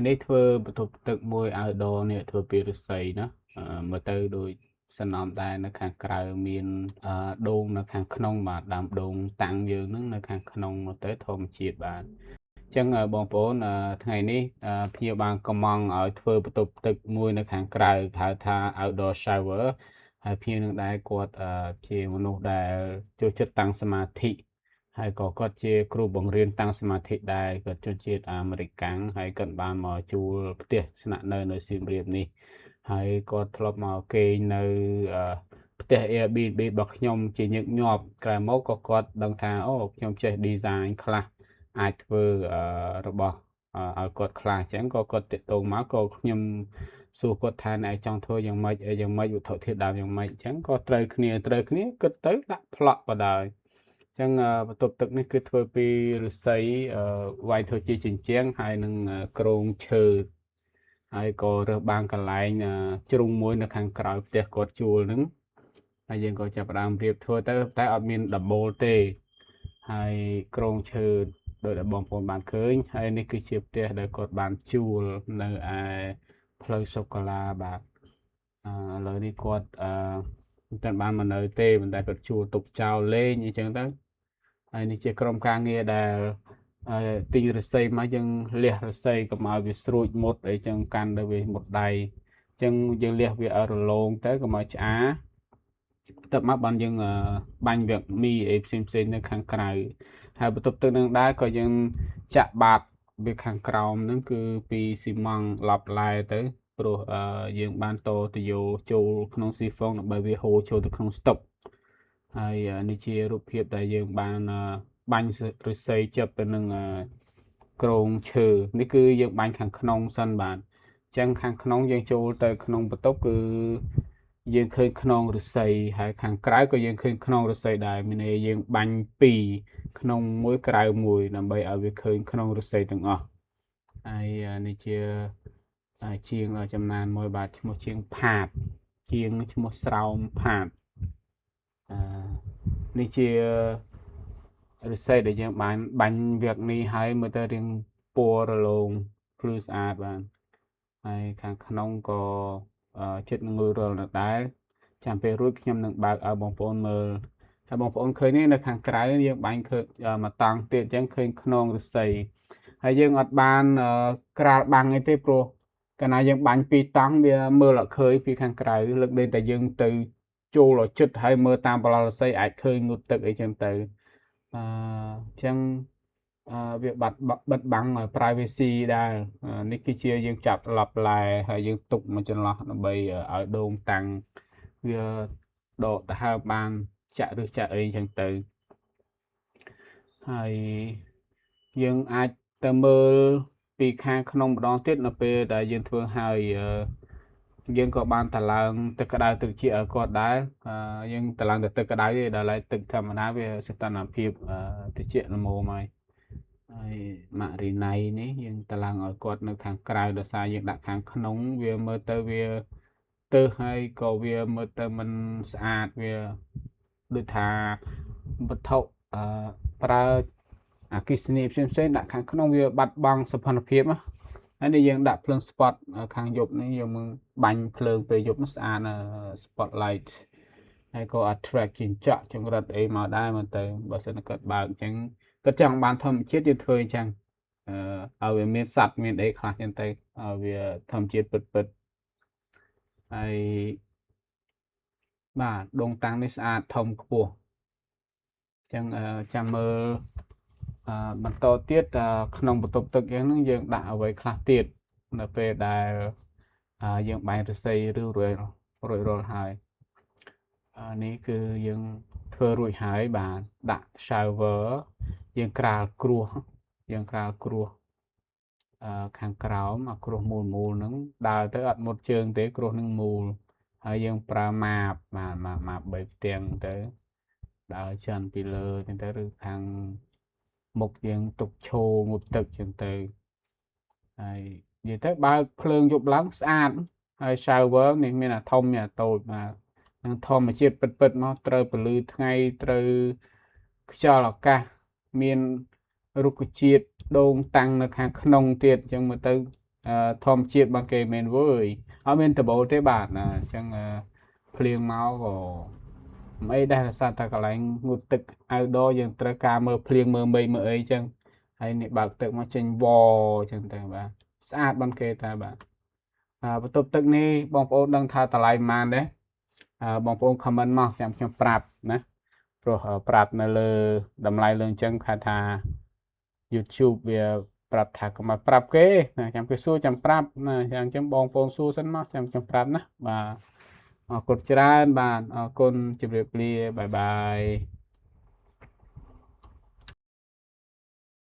នេះធ្វើបន្ទប់ទឹកមួយ outdoor នេះធ្វើពីឫស្សីណាមើលទៅដូចសំណើមដែរនៅខាងក្រៅមានដូងនៅខាងក្នុងបាទដើមដូងតាំងយើងហ្នឹងនៅខាងក្នុងមកទៅធម្មជាតិបាទអញ្ចឹងបងប្អូនថ្ងៃនេះភ្ញៀវបានកំងឲ្យធ្វើបន្ទប់ទឹកមួយនៅខាងក្រៅហៅថា outdoor shower ហើយភ្ញៀវនឹងដែរគាត់ជាមនុស្សដែលចូលចិត្តតាំងសមាធិហើយក៏គាត់ជាគ្រូបង្រៀនតាំងសមាធិដែរគាត់ជនជាតិអាមេរិកកាំងហើយគាត់បានមកជួលផ្ទះស្នាក់នៅសៀមរាបនេះហើយគាត់ធ្លាប់មកគេងនៅផ្ទះ Airbnb របស់ខ្ញុំជាញឹកញាប់ក្រោយមកក៏គាត់ដឹងថាអូខ្ញុំចេះ design ខ្លះអាចធ្វើរបស់ឲ្យគាត់ខ្លះអញ្ចឹងក៏គាត់ទាក់ទងមកក៏ខ្ញុំសួរគាត់ថាអ្នកចង់ធ្វើយ៉ាងម៉េចអីយ៉ាងម៉េចវត្ថុធាតុដើមយ៉ាងម៉េចអញ្ចឹងក៏ត្រូវគ្នាគិតទៅដាក់ប្លក់បដ អញ្ចឹងបន្ទប់ទឹកនេះគឺធ្វើពីឫស្សីវាយធ្វើជាជញ្ជាំងហើយនឹងគ្រោងឈើហើយក៏រើសបានកន្លែងជ្រុងមួយនៅខាងក្រោយផ្ទះគាត់ជួលហ្នឹងហើយយើងក៏ចាប់ផ្ដើមរៀបធ្វើទៅតែអត់មានដំបូលទេហើយគ្រោងឈើដោយដែលបងប្អូនបានឃើញហើយនេះគឺជាផ្ទះដែលគាត់បានជួលនៅឯផ្លូវសូកូឡាបាទឥឡូវនេះគាត់មិនទាន់បានមកនៅទេប៉ុន្តែគាត់ជួលទុកចោលលេងអញ្ចឹងទៅ ហើយនេះជាក្រុមការងារដែលទិញឫស្សីមកយើងលះឫស្សីកុំឲ្យវាស្រួចមុតអីចឹងកាន់ទៅវាមុតដៃអញ្ចឹងយើងលះវាឲ្យរលោងទៅកុំឲ្យឆ្អាបន្ទាប់មកបានយើងបាញ់វាមីអីផ្សេងនៅខាងក្រៅហើយបន្ទាប់ទឹកនឹងដែរក៏យើងចាក់បាតវាខាងក្រោមហ្នឹងគឺពីស៊ីម៉ង់ឡប់ឡែទៅព្រោះយើងបានតទៅយកចូលក្នុងស៊ីហ្វុងដើម្បីវាហូរចូលទៅក្នុងស្តុក ហើយនេះជារូបភាពដែលយើងបានបាញ់ឫស្សីជាប់ទៅនឹងគ្រោងឈើនេះគឺយើងបាញ់ខាងក្នុងសិនបាទអញ្ចឹងខាងក្នុងយើងចូលទៅក្នុងបន្ទប់គឺយើងឃើញខ្នងឫស្សីហើយខាងក្រៅក៏យើងឃើញខ្នងឫស្សីដែរមានន័យយើងបាញ់ពីរក្នុងមួយក្រៅមួយដើម្បីឲ្យវាឃើញខ្នងឫស្សីទាំងអស់ហើយនេះជាជាងចំណានមួយបាទឈ្មោះជាងផាតជាងឈ្មោះស្រោមផាត នេះជាឫស្សីដែលយើងបានបាញ់វាក់នេះហើយមើលទៅរៀងពណ៌រលោងភ្លឺស្អាតបាទហើយខាងក្នុងក៏ចិត្តនឹងរួចរាល់ដែរចាំពេលរួចខ្ញុំនឹងបើកឲ្យបងប្អូនមើលហើយបងប្អូនឃើញនេះនៅខាងក្រៅយើងបាញ់ឃើញមកតង់ទៀតអញ្ចឹងឃើញខ្នងឫស្សីហើយយើងអត់បានក្រាលបាំងអីទេព្រោះកាលណាយើងបាញ់ពីតង់វាមើលអត់ឃើញពីខាងក្រៅលើកលែងតែយើងទៅ ចូលឲ្យចិត្តហើយមើលតាមបល្ល័ង្កសីអាចឃើញងូតទឹកអីចឹងទៅអញ្ចឹងវាបាត់បិទបាំង privacy ដែរនេះគឺជាយើងចាប់ឡប់ឡែហើយយើងទុកមួយចន្លោះដើម្បីឲ្យដូងតាំងវាដកទៅហើបបានចាក់ឬចាក់អីចឹងទៅហើយយើងអាចទៅមើលពីខាងក្នុងម្ដងទៀតនៅពេលដែលយើងធ្វើហើយយើងក៏បានតឡើងទឹកក្តៅទឹកជាឲ្យគាត់ដែរយើងតឡើងទៅទឹកក្តៅទេដល់ហើយទឹកធម្មតាវាសតនភាពតិចល្មមហើយម៉ាក់រីណៃនេះយើងតឡើងឲ្យគាត់នៅខាងក្រៅដោយសារយើងដាក់ខាងក្នុងវាមើលទៅវាទៅហើយក៏វាមើលទៅមិនស្អាតវាដូចថាវត្ថុប្រើអគ្គិសនីផ្សេងៗដាក់ខាងក្នុងវាបាត់បង់សោភ័ណភាពណា ហើយនេះយើងដាក់ភ្លើង spot ខាងយប់នេះយើងមើលបាញ់ភ្លើងពេលយប់ស្អាត spotlight ហើយក៏ attract ជាចក់ចង្រិតអីមកដែរមើលទៅបើសិនគាត់បើកអញ្ចឹងគាត់ចង់បានធម្មជាតិយើងធ្វើអញ្ចឹងឲ្យវាមានសត្វមានអីខ្លះអញ្ចឹងទៅឲ្យវាធម្មជាតិពិតហើយបាទដងតាំងនេះស្អាតធំខ្ពស់អញ្ចឹងចាំមើលបន្តទៀតក្នុងបន្ទប់ទឹកយ៉ាងហ្នឹងយើងដាក់អ្វីខ្លះទៀតនៅពេលដែលយើងបាញ់ឫស្សីឬរួចរាល់ហើយនេះគឺយើងធ្វើរួចហើយបាទដាក់ shower យើងក្រាលគ្រោះខាងក្រោមគ្រោះមូលហ្នឹងដើរទៅអត់មុតជើងទេគ្រោះនឹងមូលហើយយើងប្រើម៉ាបបាទម៉ាប3ផ្ទាំងទៅដើរចាន់ពីលើចឹងទៅឬខាងមុខយើងទុកឈោងូតទឹកចឹងទៅហើយនិយាយទៅបើកភ្លើងយប់ឡើងស្អាតហើយ shower នេះមានអាធំមានអាតូចបាទនឹងធម្មជាតិពិតមកត្រូវពលឺថ្ងៃត្រូវខ្យល់អាកាសមានរុក្ខជាតិដូងតាំងនៅខាងក្នុងទៀតអញ្ចឹងមើលទៅ ធម្មជាតិបានគេមែនវើយអត់មានដបូលទេបាទណាអញ្ចឹងភ្លៀងមកក៏មិនអីដែរសារតែកន្លែងងូតទឹក outdoor យើងត្រូវការមើលភ្លៀងមើលមេឃមើលអីអញ្ចឹងហើយនេះបើកទឹកមកចេញវអញ្ចឹងទៅបាទស្អាតបានគេតាបាទបន្ទប់ទឹកនេះបងប្អូនដឹងថាតម្លៃប៉ុន្មានទេបងប្អូន comment មកខ្ញុំប្រាប់ណាព្រោះប្រាប់នៅលើតម្លៃលើអញ្ចឹងថា YouTube វាប្រាប់ថាកុំឲ្យប្រាប់គេណាចាំគេសួរចាំប្រាប់ណាយ៉ាងអញ្ចឹងបងប្អូនសួរសិនមកខ្ញុំប្រាប់ណាបាទអរគុណច្រើនបាទអរគុណជម្រាបលាបាយបាយ